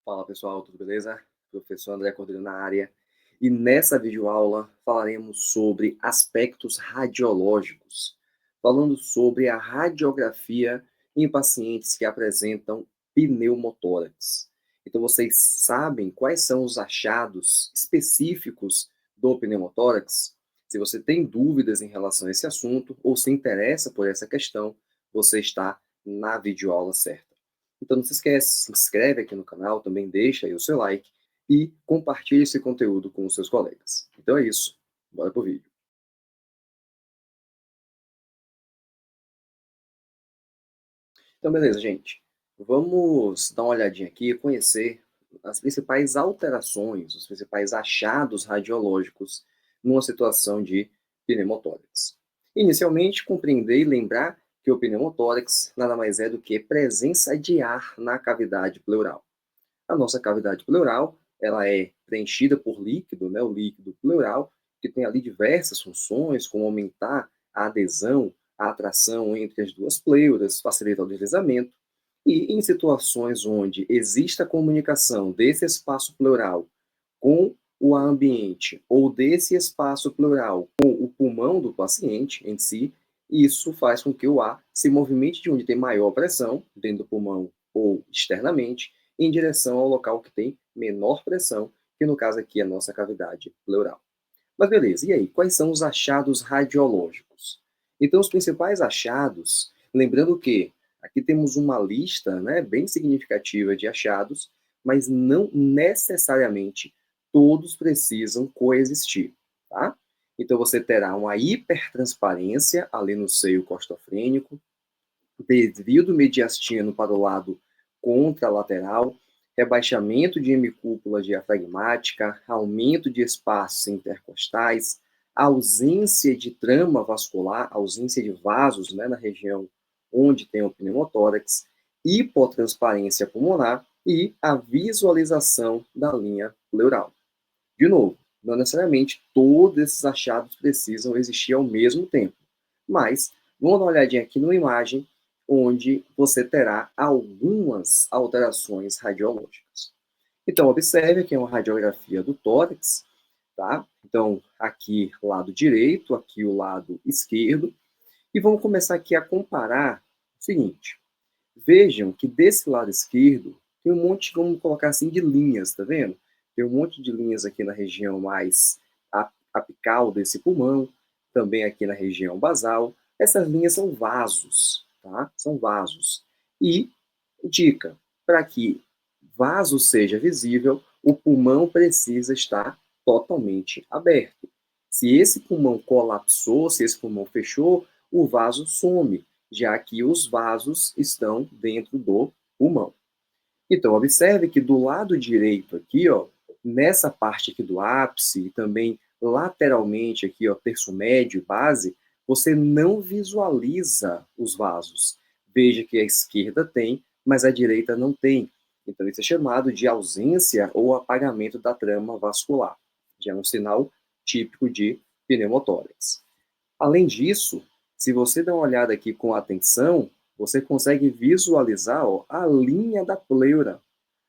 Fala pessoal, tudo beleza? Professor André Cordeiro na área. E nessa videoaula falaremos sobre aspectos radiológicos, falando sobre a radiografia em pacientes que apresentam pneumotórax. Então vocês sabem quais são os achados específicos do pneumotórax? Se você tem dúvidas em relação a esse assunto ou se interessa por essa questão, você está na videoaula certa. Então não se esquece, se inscreve aqui no canal, também deixa aí o seu like e compartilhe esse conteúdo com os seus colegas. Então é isso, bora pro vídeo. Então beleza, gente. Vamos dar uma olhadinha aqui e conhecer as principais alterações, os principais achados radiológicos numa situação de pneumotórax. Inicialmente, compreender e lembrar que o pneumotórax nada mais é do que presença de ar na cavidade pleural. A nossa cavidade pleural, ela é preenchida por líquido, né, o líquido pleural, que tem ali diversas funções, como aumentar a adesão, a atração entre as duas pleuras, facilitar o deslizamento. E em situações onde exista a comunicação desse espaço pleural com o ambiente ou desse espaço pleural com o pulmão do paciente em si, isso faz com que o ar se movimente de onde tem maior pressão, dentro do pulmão ou externamente, em direção ao local que tem menor pressão, que no caso aqui é a nossa cavidade pleural. Mas beleza, e aí, quais são os achados radiológicos? Então, os principais achados, lembrando que aqui temos uma lista, né, bem significativa de achados, mas não necessariamente todos precisam coexistir, tá? Então, você terá uma hipertransparência ali no seio costofrênico, desvio do mediastino para o lado contralateral, rebaixamento de hemicúpula diafragmática, aumento de espaços intercostais, ausência de trama vascular, ausência de vasos, né, na região onde tem o pneumotórax, hipotransparência pulmonar e a visualização da linha pleural. De novo, não necessariamente todos esses achados precisam existir ao mesmo tempo, mas vamos dar uma olhadinha aqui numa imagem onde você terá algumas alterações radiológicas. Então, observe que é uma radiografia do tórax, tá? Então, aqui lado direito, aqui o lado esquerdo, e vamos começar aqui a comparar o seguinte. Vejam que desse lado esquerdo tem um monte, vamos colocar assim, de linhas, tá vendo? Tem um monte de linhas aqui na região mais apical desse pulmão, também aqui na região basal. Essas linhas são vasos, tá? São vasos. E, dica, para que vaso seja visível, o pulmão precisa estar totalmente aberto. Se esse pulmão colapsou, se esse pulmão fechou, o vaso some, já que os vasos estão dentro do pulmão. Então, observe que do lado direito aqui, ó, nessa parte aqui do ápice e também lateralmente aqui, ó, terço médio e base, você não visualiza os vasos. Veja que a esquerda tem, mas a direita não tem. Então, isso é chamado de ausência ou apagamento da trama vascular. Já é um sinal típico de pneumotórax. Além disso, se você der uma olhada aqui com atenção, você consegue visualizar, ó, a linha da pleura,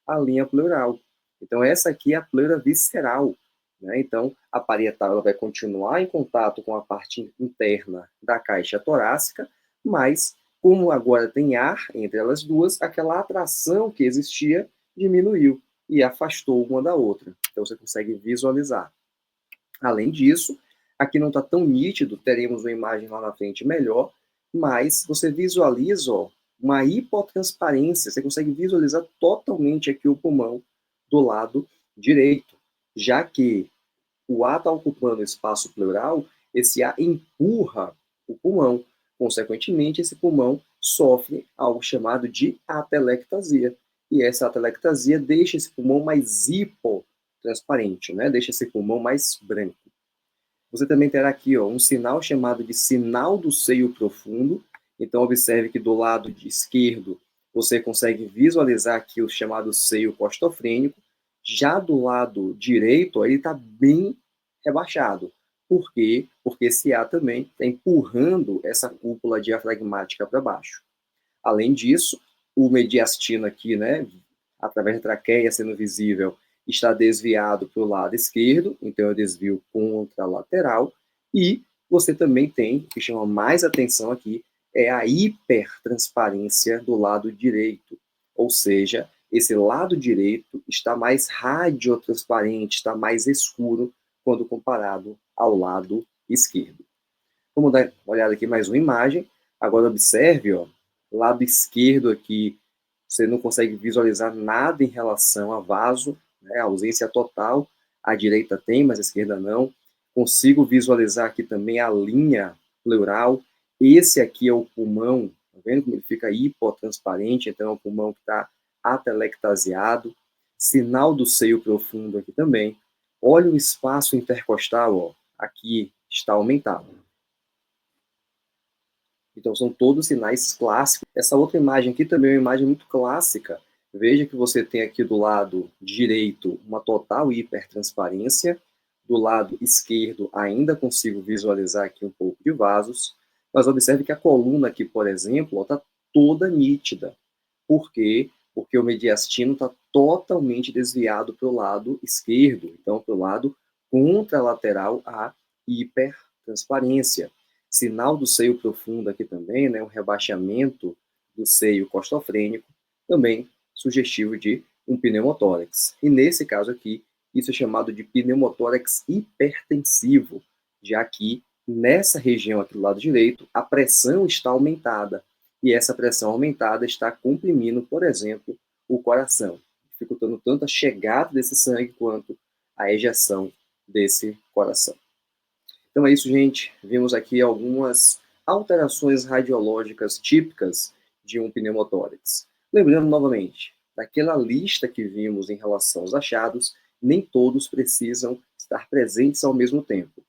a linha pleural. Então, essa aqui é a pleura visceral. Né? Então, a parietal ela vai continuar em contato com a parte interna da caixa torácica, mas, como agora tem ar entre elas duas, aquela atração que existia diminuiu e afastou uma da outra. Então, você consegue visualizar. Além disso, aqui não está tão nítido, teremos uma imagem lá na frente melhor, mas você visualiza, ó, uma hipotransparência, você consegue visualizar totalmente aqui o pulmão do lado direito, já que o ar está ocupando o espaço pleural, esse ar empurra o pulmão. Consequentemente, esse pulmão sofre algo chamado de atelectasia. E essa atelectasia deixa esse pulmão mais hipotransparente, né? Deixa esse pulmão mais branco. Você também terá aqui, ó, um sinal chamado de sinal do seio profundo. Então, observe que do lado esquerdo você consegue visualizar aqui o chamado seio costofrênico. Já do lado direito, ele está bem rebaixado. Por quê? Porque esse ar também está empurrando essa cúpula diafragmática para baixo. Além disso, o mediastino aqui, né, através da traqueia sendo visível, está desviado para o lado esquerdo, então eu desvio contralateral, e você também tem, o que chama mais atenção aqui, é a hipertransparência do lado direito, ou seja, esse lado direito está mais radiotransparente, está mais escuro quando comparado ao lado esquerdo. Vamos dar uma olhada aqui mais uma imagem. Agora observe, ó, lado esquerdo aqui, você não consegue visualizar nada em relação a vaso, né, ausência total. A direita tem, mas a esquerda não. Consigo visualizar aqui também a linha pleural. Esse aqui é o pulmão, tá vendo como ele fica hipotransparente? Então é um pulmão que está atelectasiado. Sinal do seio profundo aqui também. Olha o espaço intercostal, ó, aqui está aumentado. Então, são todos sinais clássicos. Essa outra imagem aqui também é uma imagem muito clássica. Veja que você tem aqui do lado direito uma total hipertransparência. Do lado esquerdo, ainda consigo visualizar aqui um pouco de vasos. Mas observe que a coluna aqui, por exemplo, está toda nítida. Por quê? Porque o mediastino está totalmente desviado para o lado esquerdo. Então, para o lado contralateral à hipertransparência. Sinal do seio profundo aqui também, né, um rebaixamento do seio costofrênico, também sugestivo de um pneumotórax. E nesse caso aqui, isso é chamado de pneumotórax hipertensivo, já que nessa região aqui do lado direito, a pressão está aumentada, e essa pressão aumentada está comprimindo, por exemplo, o coração, dificultando tanto a chegada desse sangue quanto a ejeção desse coração. Então é isso, gente. Vimos aqui algumas alterações radiológicas típicas de um pneumotórax. Lembrando novamente, daquela lista que vimos em relação aos achados, nem todos precisam estar presentes ao mesmo tempo.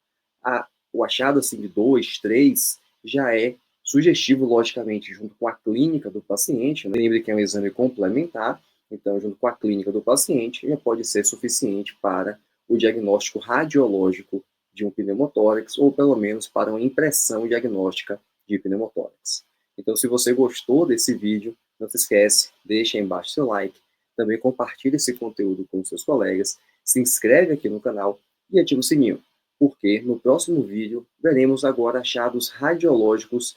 O achado assim, de 2, 3 já é sugestivo, logicamente, junto com a clínica do paciente. Lembre que é um exame complementar, então, junto com a clínica do paciente, já pode ser suficiente para o diagnóstico radiológico de um pneumotórax, ou pelo menos para uma impressão diagnóstica de pneumotórax. Então, se você gostou desse vídeo, não se esquece, deixa aí embaixo seu like, também compartilhe esse conteúdo com seus colegas, se inscreve aqui no canal e ativa o sininho, porque no próximo vídeo veremos agora achados radiológicos